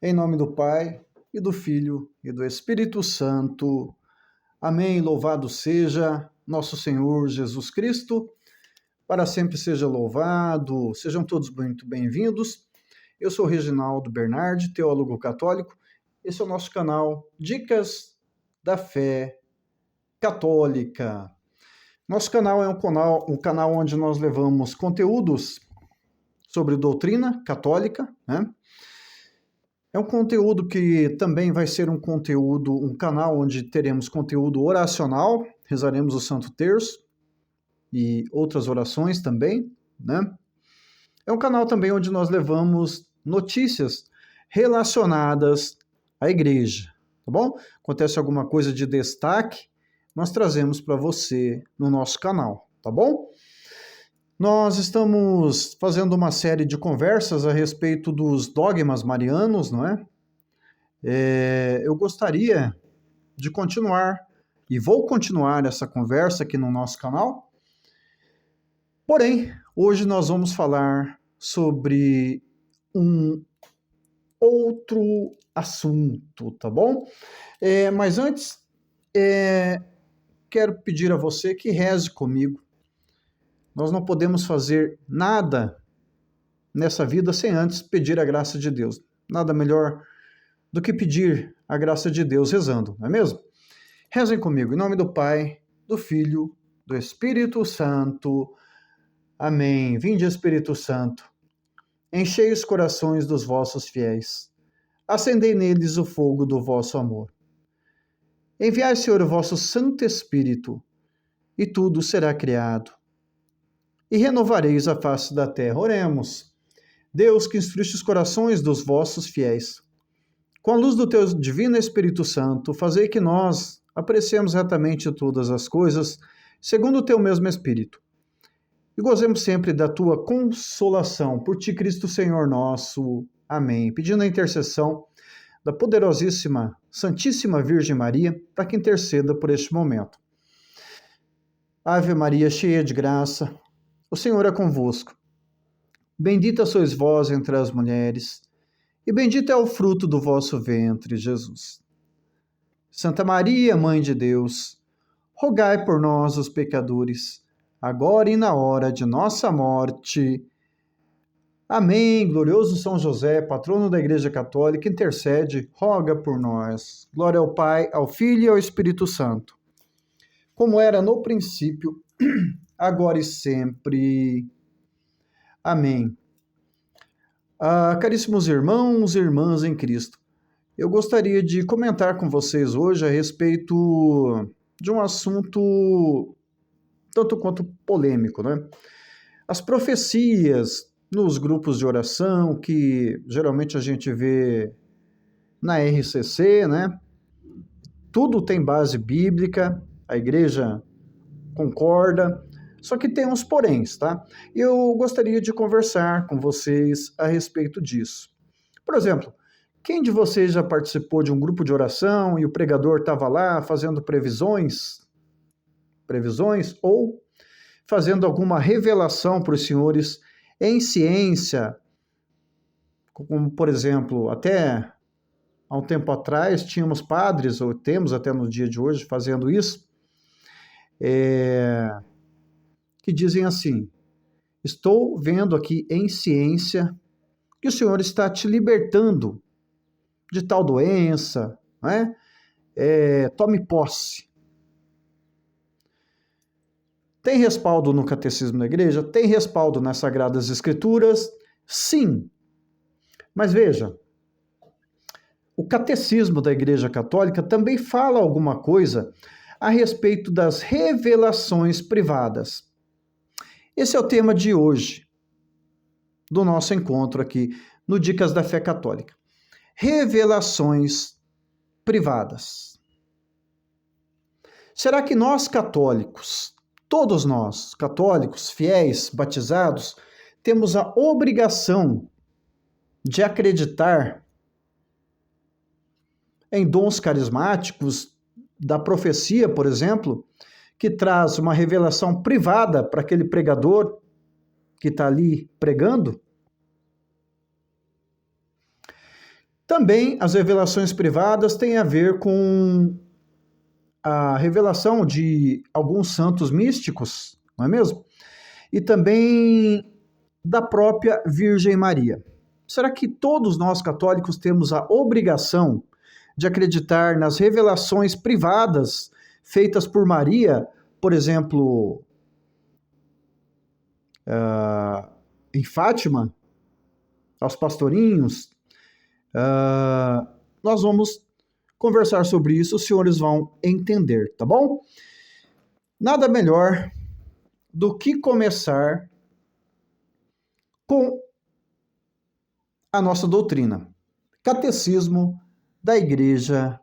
Em nome do Pai, e do Filho, e do Espírito Santo. Amém. Louvado seja nosso Senhor Jesus Cristo. Para sempre seja louvado. Sejam todos muito bem-vindos. Eu sou Reginaldo Bernardi, teólogo católico. Esse é o nosso canal Dicas da Fé Católica. Nosso canal é um canal onde nós levamos conteúdos sobre doutrina católica, né? É um conteúdo que também vai ser um canal onde teremos conteúdo oracional, rezaremos o Santo Terço e outras orações também, né? É um canal também onde nós levamos notícias relacionadas à igreja, tá bom? Acontece alguma coisa de destaque, nós trazemos para você no nosso canal, tá bom? Nós estamos fazendo uma série de conversas a respeito dos dogmas marianos, não é? Eu gostaria de continuar, e vou continuar essa conversa aqui no nosso canal. Porém, hoje nós vamos falar sobre um outro assunto, tá bom? Mas antes, quero pedir a você que reze comigo. Nós não podemos fazer nada nessa vida sem antes pedir a graça de Deus. Nada melhor do que pedir a graça de Deus rezando, não é mesmo? Rezem comigo, em nome do Pai, do Filho, do Espírito Santo. Amém. Vinde, Espírito Santo, enchei os corações dos vossos fiéis, acendei neles o fogo do vosso amor. Enviai, Senhor, o vosso Santo Espírito, e tudo será criado, e renovareis a face da terra. Oremos. Deus, que instruiste os corações dos vossos fiéis, com a luz do teu divino Espírito Santo, fazei que nós apreciemos retamente todas as coisas, segundo o teu mesmo Espírito, e gozemos sempre da tua consolação. Por ti, Cristo Senhor nosso. Amém. Pedindo a intercessão da poderosíssima, Santíssima Virgem Maria, para que interceda por este momento. Ave Maria, cheia de graça, o Senhor é convosco. Bendita sois vós entre as mulheres, e bendito é o fruto do vosso ventre, Jesus. Santa Maria, Mãe de Deus, rogai por nós, os pecadores, agora e na hora de nossa morte. Amém. Glorioso São José, patrono da Igreja Católica, intercede, roga por nós. Glória ao Pai, ao Filho e ao Espírito Santo, como era no princípio, agora e sempre. Amém. Caríssimos irmãos e irmãs em Cristo, eu gostaria de comentar com vocês hoje a respeito de um assunto tanto quanto polêmico, né? As profecias nos grupos de oração, que geralmente a gente vê na RCC, né? Tudo tem base bíblica, a igreja concorda, só que tem uns poréns, tá? Eu gostaria de conversar com vocês a respeito disso. Por exemplo, quem de vocês já participou de um grupo de oração e o pregador estava lá fazendo previsões ou fazendo alguma revelação para os senhores em ciência, como, por exemplo, até há um tempo atrás tínhamos padres, ou temos até no dia de hoje, fazendo isso, que dizem assim: estou vendo aqui em ciência que o Senhor está te libertando de tal doença, né? Tome posse. Tem respaldo no Catecismo da Igreja? Tem respaldo nas Sagradas Escrituras? Sim. Mas veja, o Catecismo da Igreja Católica também fala alguma coisa a respeito das revelações privadas. Esse é o tema de hoje, do nosso encontro aqui no Dicas da Fé Católica. Revelações privadas. Será que nós católicos, todos nós, católicos, fiéis, batizados, temos a obrigação de acreditar em dons carismáticos, da profecia, por exemplo, que traz uma revelação privada para aquele pregador que está ali pregando? Também as revelações privadas têm a ver com a revelação de alguns santos místicos, não é mesmo? E também da própria Virgem Maria. Será que todos nós católicos temos a obrigação de acreditar nas revelações privadas feitas por Maria, por exemplo, em Fátima, aos pastorinhos? Nós vamos conversar sobre isso, os senhores vão entender, tá bom? Nada melhor do que começar com a nossa doutrina, Catecismo da Igreja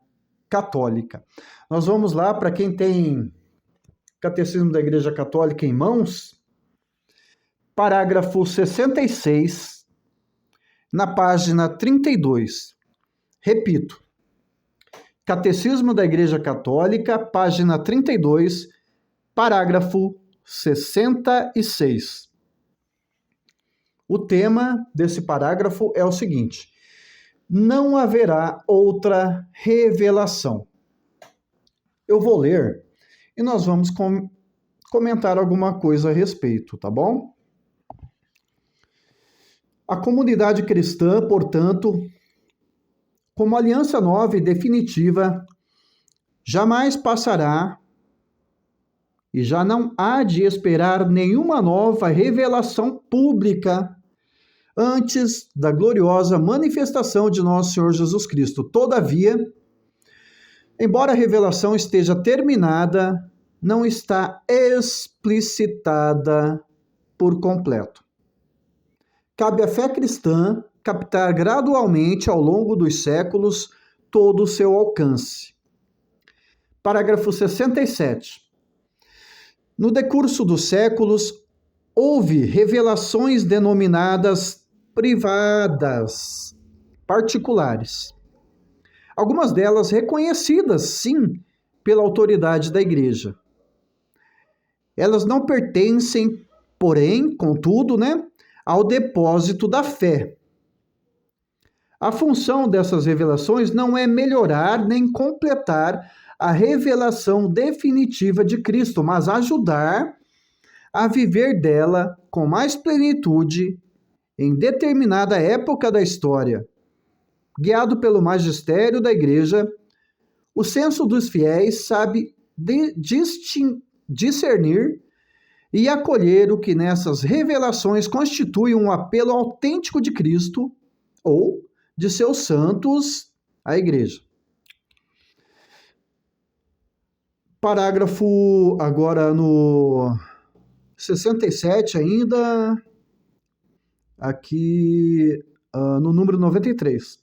Católica. Nós vamos lá, para quem tem Catecismo da Igreja Católica em mãos, parágrafo 66, na página 32. Repito, Catecismo da Igreja Católica, página 32, parágrafo 66. O tema desse parágrafo é o seguinte: não haverá outra revelação. Eu vou ler e nós vamos comentar alguma coisa a respeito, tá bom? A comunidade cristã, portanto, como aliança nova e definitiva, jamais passará e já não há de esperar nenhuma nova revelação pública antes da gloriosa manifestação de nosso Senhor Jesus Cristo. Todavia, embora a revelação esteja terminada, não está explicitada por completo. Cabe à fé cristã captar gradualmente ao longo dos séculos todo o seu alcance. Parágrafo 67. No decurso dos séculos, houve revelações denominadas privadas, particulares. Algumas delas reconhecidas, sim, pela autoridade da Igreja. Elas não pertencem, porém, contudo, ao depósito da fé. A função dessas revelações não é melhorar nem completar a revelação definitiva de Cristo, mas ajudar a viver dela com mais plenitude em determinada época da história. Guiado pelo magistério da Igreja, o senso dos fiéis sabe discernir e acolher o que nessas revelações constitui um apelo autêntico de Cristo ou de seus santos à Igreja. Parágrafo agora no 67 ainda, aqui no número 93.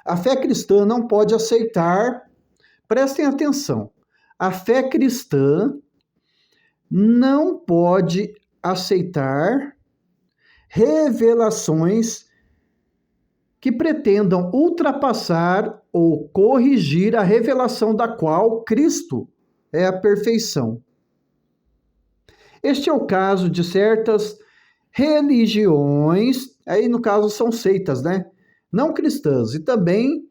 A fé cristã não pode aceitar, prestem atenção, a fé cristã não pode aceitar revelações que pretendam ultrapassar ou corrigir a revelação da qual Cristo é a perfeição. Este é o caso de certas religiões, aí no caso são seitas, não cristãs, e também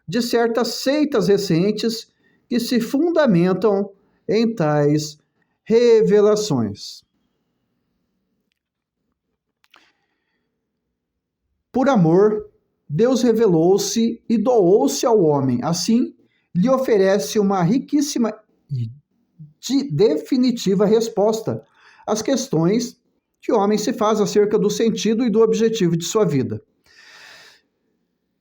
de certas seitas recentes que se fundamentam em tais revelações. Por amor, Deus revelou-se e doou-se ao homem. Assim, lhe oferece uma riquíssima e definitiva resposta às questões que o homem se faz acerca do sentido e do objetivo de sua vida.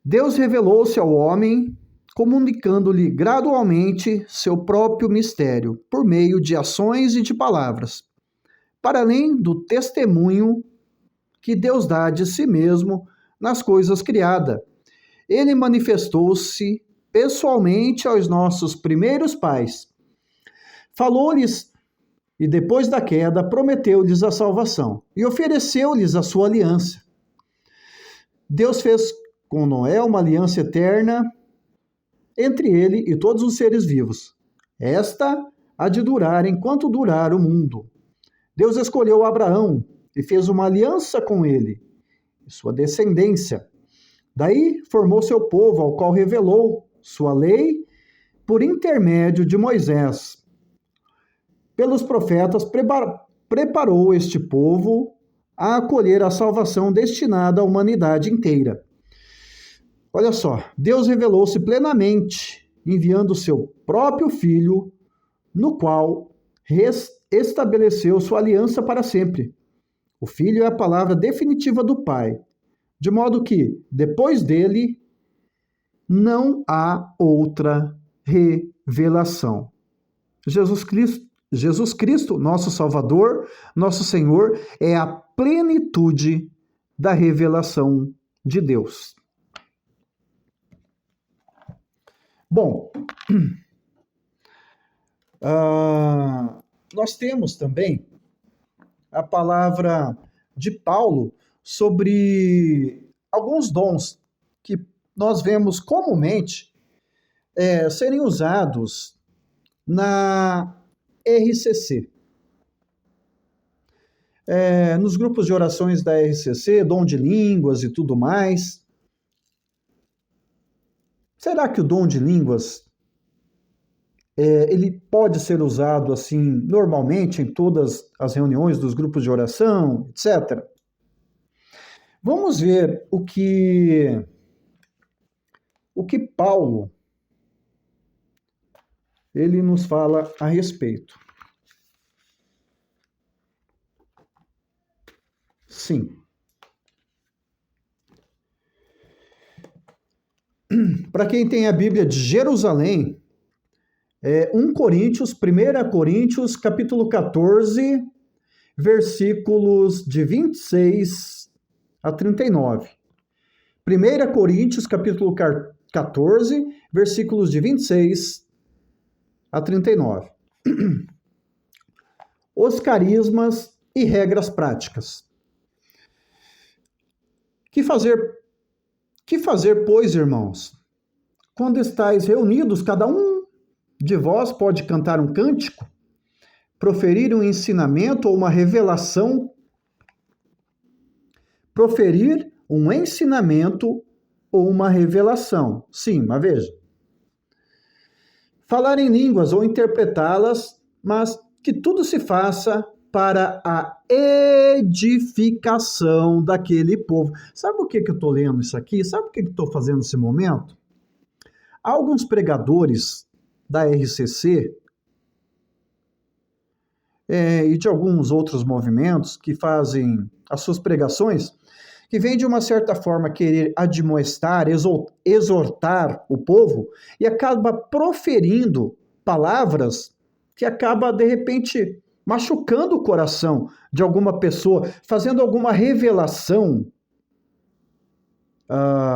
Deus revelou-se ao homem, comunicando-lhe gradualmente seu próprio mistério, por meio de ações e de palavras, para além do testemunho que Deus dá de si mesmo nas coisas criadas. Ele manifestou-se pessoalmente aos nossos primeiros pais. Falou-lhes e depois da queda prometeu-lhes a salvação e ofereceu-lhes a sua aliança. Deus fez com Noé uma aliança eterna entre ele e todos os seres vivos. Esta há de durar enquanto durar o mundo. Deus escolheu Abraão e fez uma aliança com ele e sua descendência, Daí formou seu povo, ao qual revelou sua lei por intermédio de Moisés. Pelos profetas, preparou este povo a acolher a salvação destinada à humanidade inteira. Olha só, Deus revelou-se plenamente, enviando seu próprio Filho, no qual estabeleceu sua aliança para sempre. O Filho é a palavra definitiva do Pai, de modo que, depois dele, não há outra revelação. Jesus Cristo, nosso Salvador, nosso Senhor, é a plenitude da revelação de Deus. Bom, nós temos também a palavra de Paulo sobre alguns dons que nós vemos comumente serem usados na RCC. Nos grupos de orações da RCC, dom de línguas e tudo mais. Será que o dom de línguas ele pode ser usado assim normalmente em todas as reuniões dos grupos de oração, etc.? Vamos ver o que Paulo ele nos fala a respeito. Sim. Para quem tem a Bíblia de Jerusalém, 1 Coríntios, capítulo 14, versículos de 26 a 39. 1 Coríntios, capítulo 14, versículos de 26 a 39. Os carismas e regras práticas. Que fazer, pois, irmãos? Quando estáis reunidos, cada um de vós pode cantar um cântico, proferir um ensinamento ou uma revelação, proferir um ensinamento ou uma revelação. Sim, mas veja. Falar em línguas ou interpretá-las, mas que tudo se faça para a edificação daquele povo. Sabe por que eu estou lendo isso aqui? Sabe por que eu estou fazendo esse momento? Alguns pregadores da RCC e de alguns outros movimentos que fazem as suas pregações, que vem de uma certa forma querer admoestar, exortar o povo e acaba proferindo palavras que acaba, de repente, machucando o coração de alguma pessoa, fazendo alguma revelação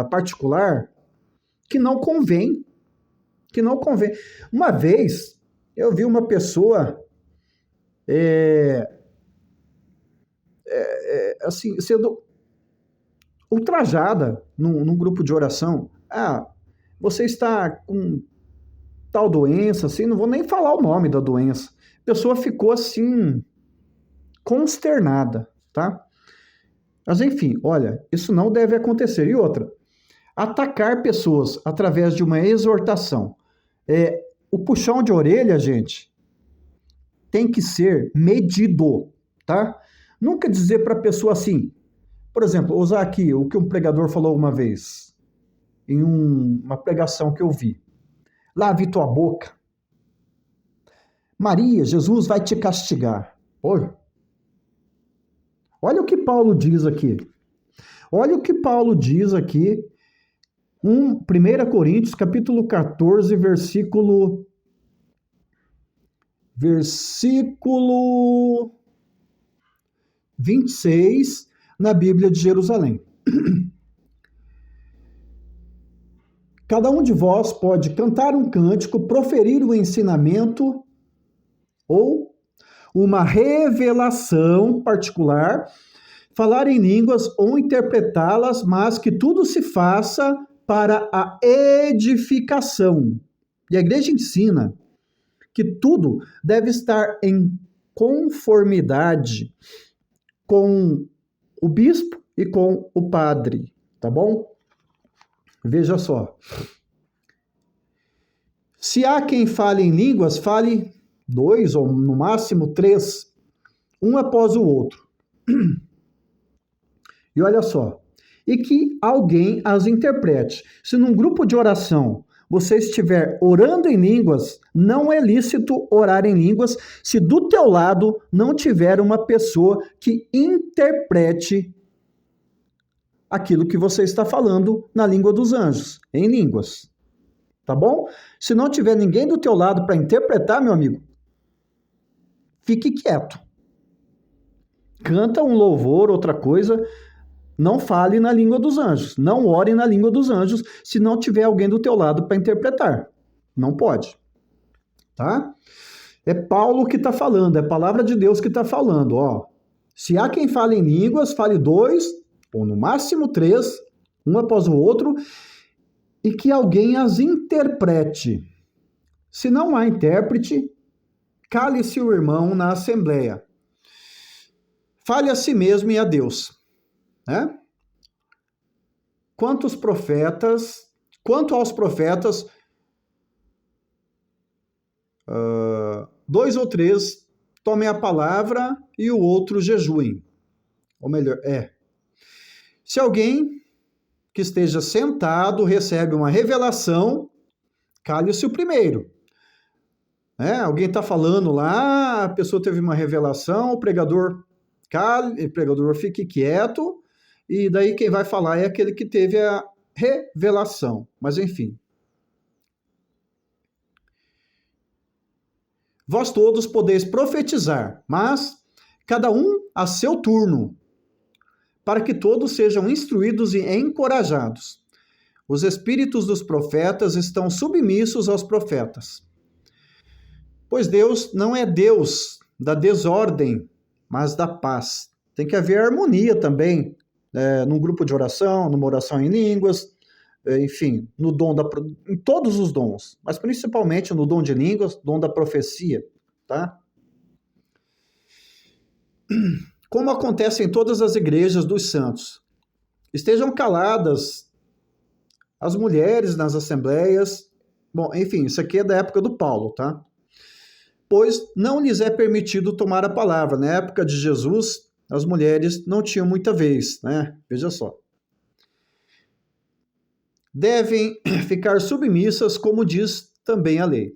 particular que não convém. Uma vez, eu vi uma pessoa assim, sendo ultrajada num grupo de oração. Você está com tal doença, assim, não vou nem falar o nome da doença. A pessoa ficou assim, consternada, tá? Mas enfim, olha, isso não deve acontecer. E outra, atacar pessoas através de uma exortação. O puxão de orelha, gente, tem que ser medido, tá? Nunca dizer para a pessoa assim, por exemplo, usar aqui o que um pregador falou uma vez, em uma pregação que eu vi. Lave tua boca. Maria, Jesus vai te castigar. Olha o que Paulo diz aqui. Olha o que Paulo diz aqui, 1 Coríntios, capítulo 14, versículo 26, na Bíblia de Jerusalém. Cada um de vós pode cantar um cântico, proferir um ensinamento ou uma revelação particular, falar em línguas ou interpretá-las, mas que tudo se faça para a edificação. E a igreja ensina que tudo deve estar em conformidade com o bispo e com o padre, tá bom? Veja só. Se há quem fale em línguas, fale 2 ou no máximo 3, um após o outro. E olha só, e que alguém as interprete. Se num grupo de oração você estiver orando em línguas, não é lícito orar em línguas se do teu lado não tiver uma pessoa que interprete aquilo que você está falando na língua dos anjos, em línguas. Tá bom? Se não tiver ninguém do teu lado para interpretar, meu amigo, fique quieto. Canta um louvor, outra coisa, não fale na língua dos anjos, não ore na língua dos anjos se não tiver alguém do teu lado para interpretar. Não pode. Tá? É Paulo que está falando, é a palavra de Deus que está falando. Ó. Se há quem fale em línguas, fale 2, ou no máximo 3, um após o outro, e que alguém as interprete. Se não há intérprete, cale-se o irmão na assembleia. Fale a si mesmo e a Deus. Né? Quanto aos profetas, 2 ou 3 tomem a palavra e o outro jejuem. Ou melhor, se alguém que esteja sentado recebe uma revelação, cale-se o primeiro. Alguém está falando lá, a pessoa teve uma revelação, o pregador fique quieto, e daí quem vai falar é aquele que teve a revelação. Mas enfim. Vós todos podeis profetizar, mas cada um a seu turno, para que todos sejam instruídos e encorajados. Os espíritos dos profetas estão submissos aos profetas. Pois Deus não é Deus da desordem, mas da paz. Tem que haver harmonia também, num grupo de oração, numa oração em línguas, enfim, em todos os dons, mas principalmente no dom de línguas, dom da profecia, tá? Como acontece em todas as igrejas dos santos. Estejam caladas as mulheres nas assembleias. Bom, enfim, isso aqui é da época do Paulo, tá? Pois não lhes é permitido tomar a palavra. Na época de Jesus, as mulheres não tinham muita vez, né? Veja só. Devem ficar submissas, como diz também a lei.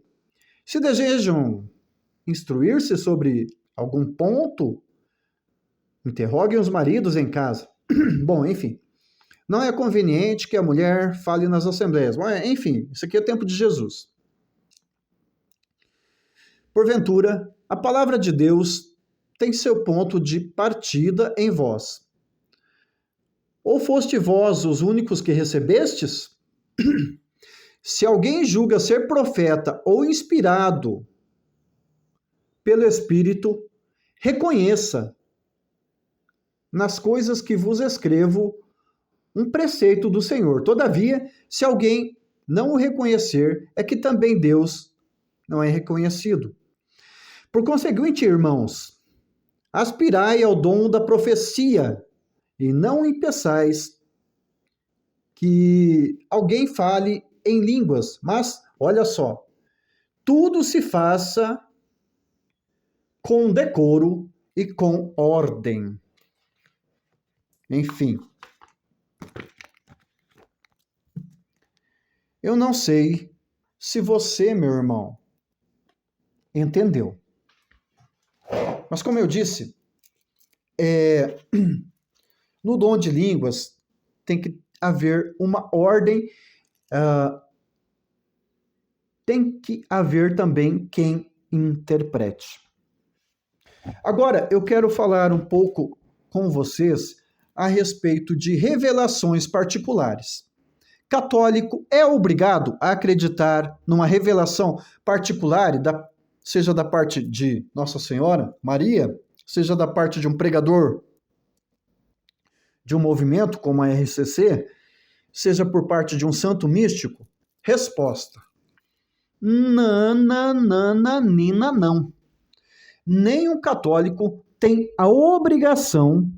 Se desejam instruir-se sobre algum ponto, interroguem os maridos em casa. Bom, enfim. Não é conveniente que a mulher fale nas assembleias. Mas, enfim, isso aqui é tempo de Jesus. Porventura, a palavra de Deus tem seu ponto de partida em vós. Ou foste vós os únicos que recebestes? Se alguém julga ser profeta ou inspirado pelo Espírito, reconheça nas coisas que vos escrevo um preceito do Senhor. Todavia, se alguém não o reconhecer, é que também Deus não é reconhecido. Por conseguinte, irmãos, aspirai ao dom da profecia e não impeçais que alguém fale em línguas. Mas, olha só, tudo se faça com decoro e com ordem. Enfim. Eu não sei se você, meu irmão, entendeu. Mas como eu disse, no dom de línguas tem que haver uma ordem, tem que haver também quem interprete. Agora, eu quero falar um pouco com vocês a respeito de revelações particulares. Católico é obrigado a acreditar numa revelação particular, seja da parte de Nossa Senhora, Maria, seja da parte de um pregador de um movimento como a RCC, seja por parte de um santo místico? Resposta: nananina, não. Nenhum católico tem a obrigação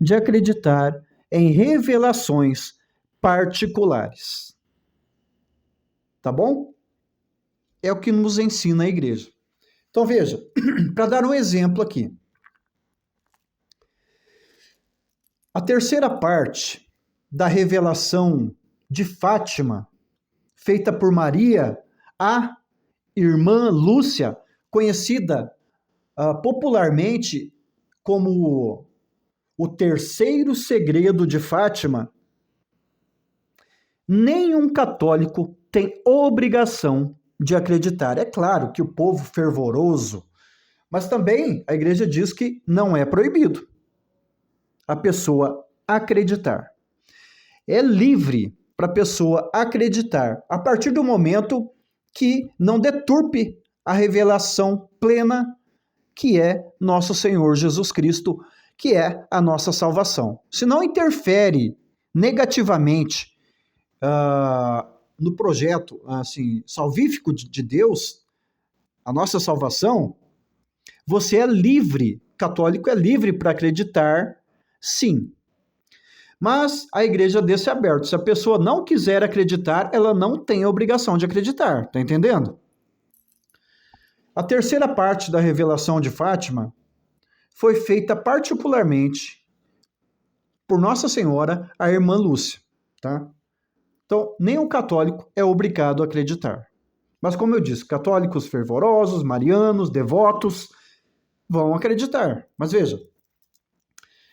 de acreditar em revelações particulares. Tá bom? É o que nos ensina a igreja. Então veja, para dar um exemplo aqui. A terceira parte da revelação de Fátima, feita por Maria, a irmã Lúcia, conhecida popularmente como o terceiro segredo de Fátima, nenhum católico tem obrigação de acreditar. É claro que o povo fervoroso, mas também a igreja diz que não é proibido a pessoa acreditar. É livre para a pessoa acreditar a partir do momento que não deturpe a revelação plena que é nosso Senhor Jesus Cristo, que é a nossa salvação. Se não interfere negativamente no projeto assim, salvífico de Deus, a nossa salvação, você é livre, católico é livre para acreditar, sim. Mas a igreja deixa aberto. Se a pessoa não quiser acreditar, ela não tem a obrigação de acreditar, tá entendendo? A terceira parte da revelação de Fátima foi feita particularmente por Nossa Senhora, a irmã Lúcia, tá? Então, nenhum católico é obrigado a acreditar. Mas, como eu disse, católicos fervorosos, marianos, devotos, vão acreditar. Mas veja,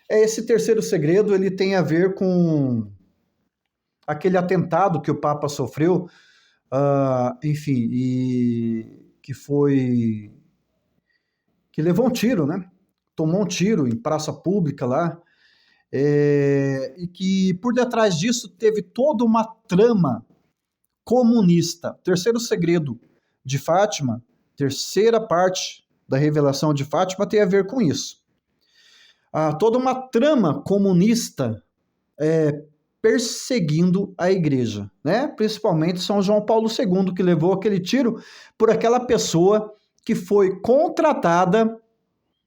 esse terceiro segredo, ele tem a ver com aquele atentado que o Papa sofreu, enfim, e que levou um tiro, né? Tomou um tiro em praça pública lá, e que por detrás disso teve toda uma trama comunista. Terceiro segredo de Fátima, terceira parte da revelação de Fátima tem a ver com isso. Toda uma trama comunista perseguindo a igreja, né? Principalmente São João Paulo II, que levou aquele tiro por aquela pessoa que foi contratada,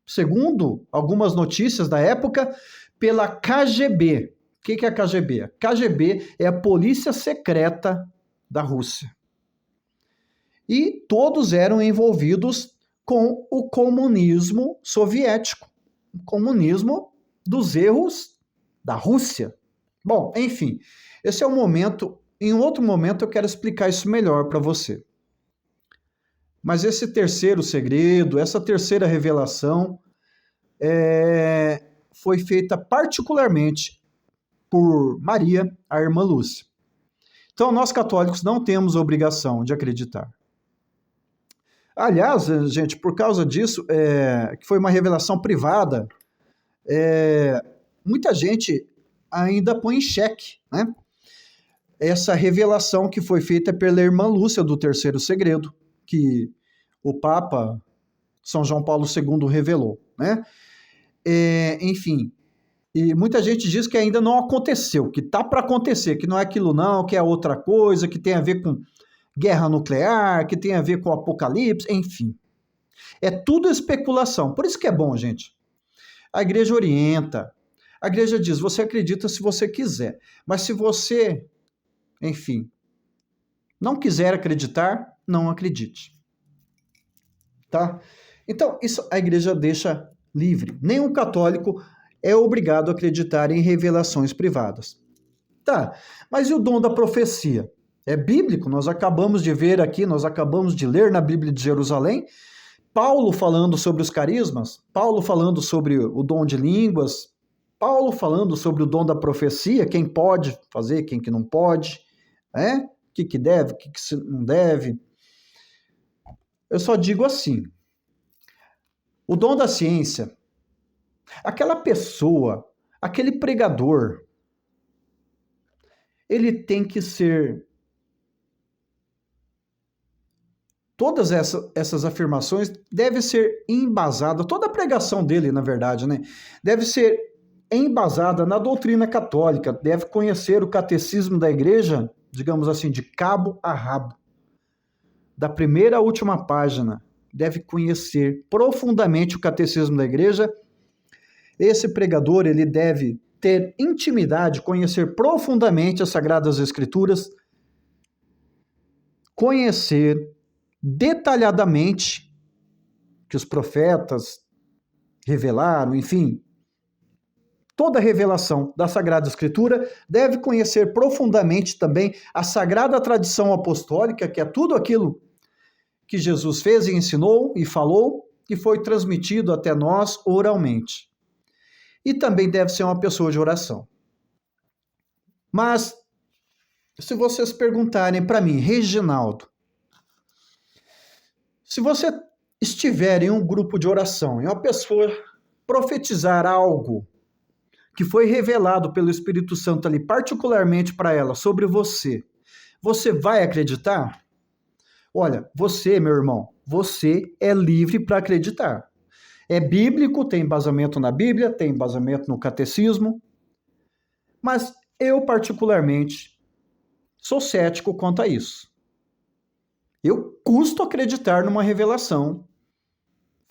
segundo algumas notícias da época, pela KGB. O que é a KGB? A KGB é a polícia secreta da Rússia. E todos eram envolvidos com o comunismo soviético, o comunismo dos erros da Rússia. Bom, enfim, esse é o momento. Em outro momento eu quero explicar isso melhor para você. Mas esse terceiro segredo, essa terceira revelação, foi feita particularmente por Maria, a irmã Lúcia. Então, nós católicos não temos obrigação de acreditar. Aliás, gente, por causa disso, que foi uma revelação privada, muita gente ainda põe em xeque, né? Essa revelação que foi feita pela irmã Lúcia do terceiro segredo, que o Papa São João Paulo II revelou, né? Enfim, e muita gente diz que ainda não aconteceu, que tá para acontecer, que não é aquilo não, que é outra coisa, que tem a ver com guerra nuclear, que tem a ver com apocalipse, enfim. É tudo especulação. Por isso que é bom, gente. A igreja orienta. A igreja diz, você acredita se você quiser. Mas se você, enfim, não quiser acreditar, não acredite. Tá? Então, isso a igreja deixa livre. Nenhum católico é obrigado a acreditar em revelações privadas. Tá, mas e o dom da profecia? É bíblico, nós acabamos de ver aqui, nós acabamos de ler na Bíblia de Jerusalém, Paulo falando sobre os carismas, Paulo falando sobre o dom de línguas, Paulo falando sobre o dom da profecia, quem pode fazer, quem que não pode, o que deve, o que não deve. Eu só digo assim, o dom da ciência, aquela pessoa, aquele pregador, ele tem que ser... Todas essas afirmações devem ser embasadas, toda a pregação dele, na verdade, né? Deve ser embasada na doutrina católica, deve conhecer o catecismo da igreja, digamos assim, de cabo a rabo. Da primeira à última página, deve conhecer profundamente o catecismo da igreja. Esse pregador, ele deve ter intimidade, conhecer profundamente as Sagradas Escrituras, conhecer detalhadamente que os profetas revelaram, enfim, toda a revelação da Sagrada Escritura, deve conhecer profundamente também a sagrada tradição apostólica, que é tudo aquilo que Jesus fez e ensinou e falou, que foi transmitido até nós oralmente. E também deve ser uma pessoa de oração. Mas, se vocês perguntarem para mim, Reginaldo, se você estiver em um grupo de oração e uma pessoa profetizar algo que foi revelado pelo Espírito Santo ali, particularmente para ela, sobre você, você vai acreditar? Olha, você, meu irmão, você é livre para acreditar. É bíblico, tem embasamento na Bíblia, tem embasamento no catecismo, mas eu, particularmente, sou cético quanto a isso. Eu custo acreditar numa revelação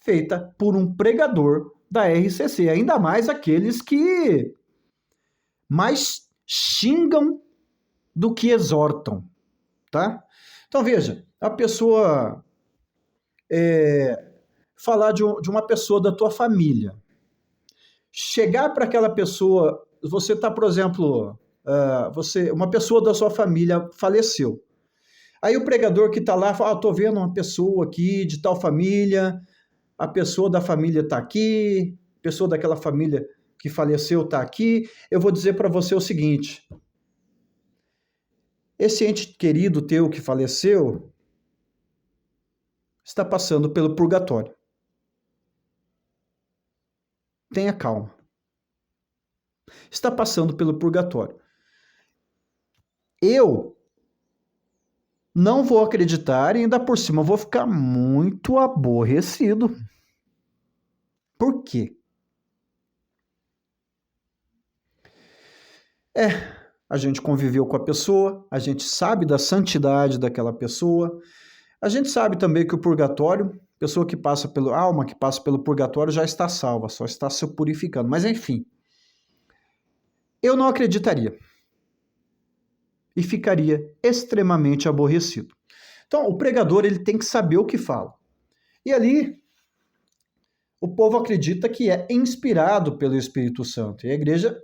feita por um pregador da RCC, ainda mais aqueles que mais xingam do que exortam, tá? Então, veja, a pessoa falar de uma pessoa da tua família, chegar para aquela pessoa, você está, por exemplo, uma pessoa da sua família faleceu. Aí o pregador que está lá fala, estou vendo uma pessoa aqui de tal família, a pessoa da família está aqui, a pessoa daquela família que faleceu está aqui. Eu vou dizer para você o seguinte, esse ente querido teu que faleceu está passando pelo purgatório. Tenha calma. Está passando pelo purgatório. Eu não vou acreditar e ainda por cima vou ficar muito aborrecido. Por quê? A gente conviveu com a pessoa, a gente sabe da santidade daquela pessoa, a gente sabe também que o purgatório, pessoa que passa alma que passa pelo purgatório já está salva, só está se purificando. Mas enfim, eu não acreditaria. E ficaria extremamente aborrecido. Então, o pregador ele tem que saber o que fala. E ali, o povo acredita que é inspirado pelo Espírito Santo. E a igreja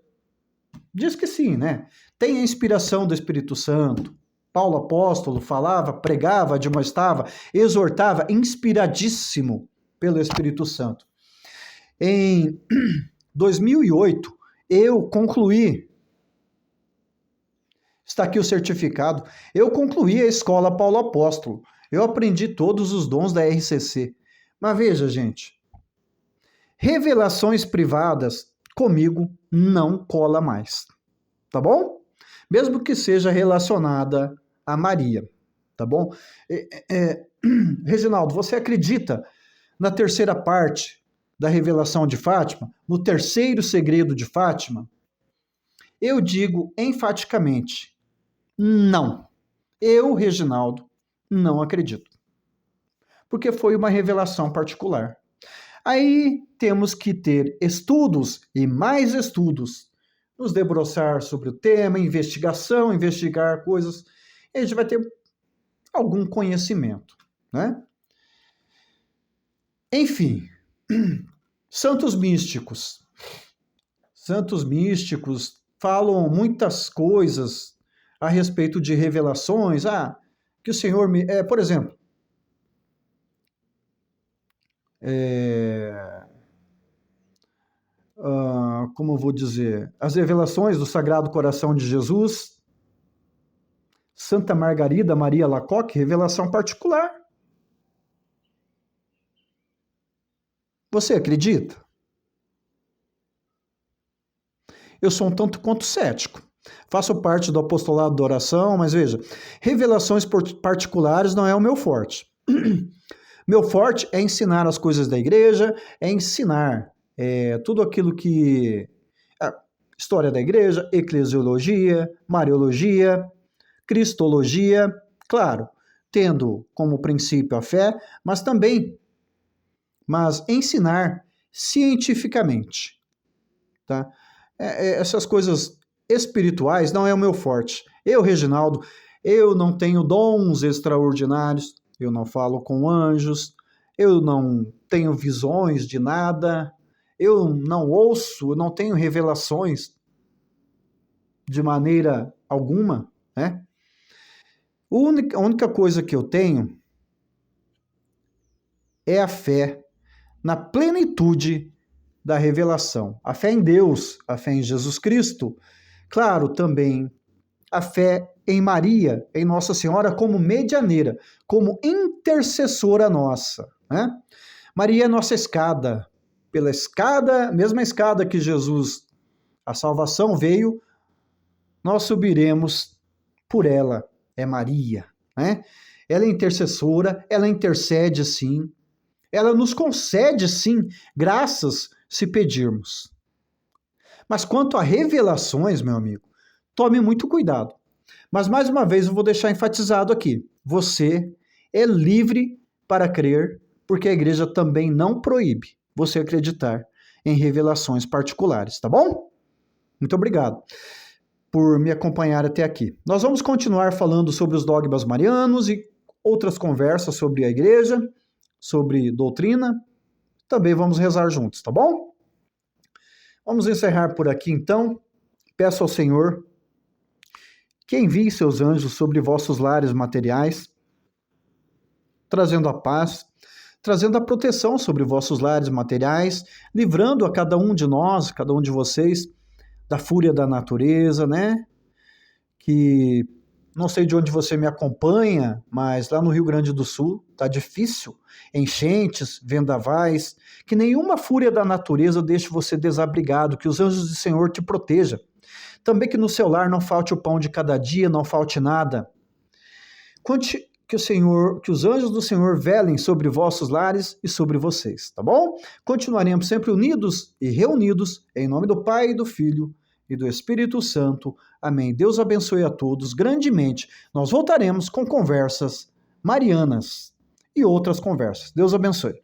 diz que sim, né? Tem a inspiração do Espírito Santo. Paulo apóstolo falava, pregava, admoestava, exortava, inspiradíssimo pelo Espírito Santo. Em 2008, eu concluí, está aqui o certificado, eu concluí a escola Paulo Apóstolo. Eu aprendi todos os dons da RCC. Mas veja, gente, revelações privadas comigo não cola mais, tá bom? Mesmo que seja relacionada a Maria, tá bom? Reginaldo, você acredita na terceira parte da revelação de Fátima, no terceiro segredo de Fátima? Eu digo enfaticamente, não. Eu, Reginaldo, não acredito. Porque foi uma revelação particular. Aí temos que ter estudos e mais estudos, nos debruçar sobre o tema, investigação, investigar coisas, e a gente vai ter algum conhecimento, né? Enfim, santos místicos. Santos místicos falam muitas coisas a respeito de revelações, que o Senhor me... por exemplo, como eu vou dizer, as revelações do Sagrado Coração de Jesus, Santa Margarida Maria Alacoque, revelação particular. Você acredita? Eu sou um tanto quanto cético. Faço parte do apostolado da oração, mas veja, revelações particulares não é o meu forte. Meu forte é ensinar as coisas da igreja, é ensinar tudo aquilo que... história da igreja, eclesiologia, mariologia, cristologia, claro, tendo como princípio a fé, mas ensinar cientificamente, tá? essas coisas espirituais não é o meu forte. Eu, Reginaldo, eu não tenho dons extraordinários, eu não falo com anjos, eu não tenho visões de nada, eu não ouço, eu não tenho revelações de maneira alguma, né? A única coisa que eu tenho é a fé na plenitude da revelação. A fé em Deus, a fé em Jesus Cristo, claro, também a fé em Maria, em Nossa Senhora, como medianeira, como intercessora nossa, né? Maria é nossa escada. Pela escada, mesma escada que Jesus, a salvação veio, nós subiremos por ela. É Maria, né? Ela é intercessora, ela intercede sim, ela nos concede sim graças se pedirmos. Mas quanto a revelações, meu amigo, tome muito cuidado. Mas mais uma vez eu vou deixar enfatizado aqui: você é livre para crer, porque a igreja também não proíbe você acreditar em revelações particulares, tá bom? Muito obrigado por me acompanhar até aqui. Nós vamos continuar falando sobre os dogmas marianos e outras conversas sobre a igreja, sobre doutrina. Também vamos rezar juntos, tá bom? Vamos encerrar por aqui então. Peço ao Senhor que envie seus anjos sobre vossos lares materiais, trazendo a paz, trazendo a proteção sobre vossos lares materiais, livrando a cada um de nós, cada um de vocês, da fúria da natureza, né? Que não sei de onde você me acompanha, mas lá no Rio Grande do Sul tá difícil, enchentes, vendavais, que nenhuma fúria da natureza deixe você desabrigado, que os anjos do Senhor te protejam. Também que no seu lar não falte o pão de cada dia, não falte nada. Que o Senhor, que os anjos do Senhor velem sobre vossos lares e sobre vocês, tá bom? Continuaremos sempre unidos e reunidos, em nome do Pai, do Filho e do Espírito Santo. Amém. Deus abençoe a todos grandemente. Nós voltaremos com conversas marianas e outras conversas. Deus abençoe.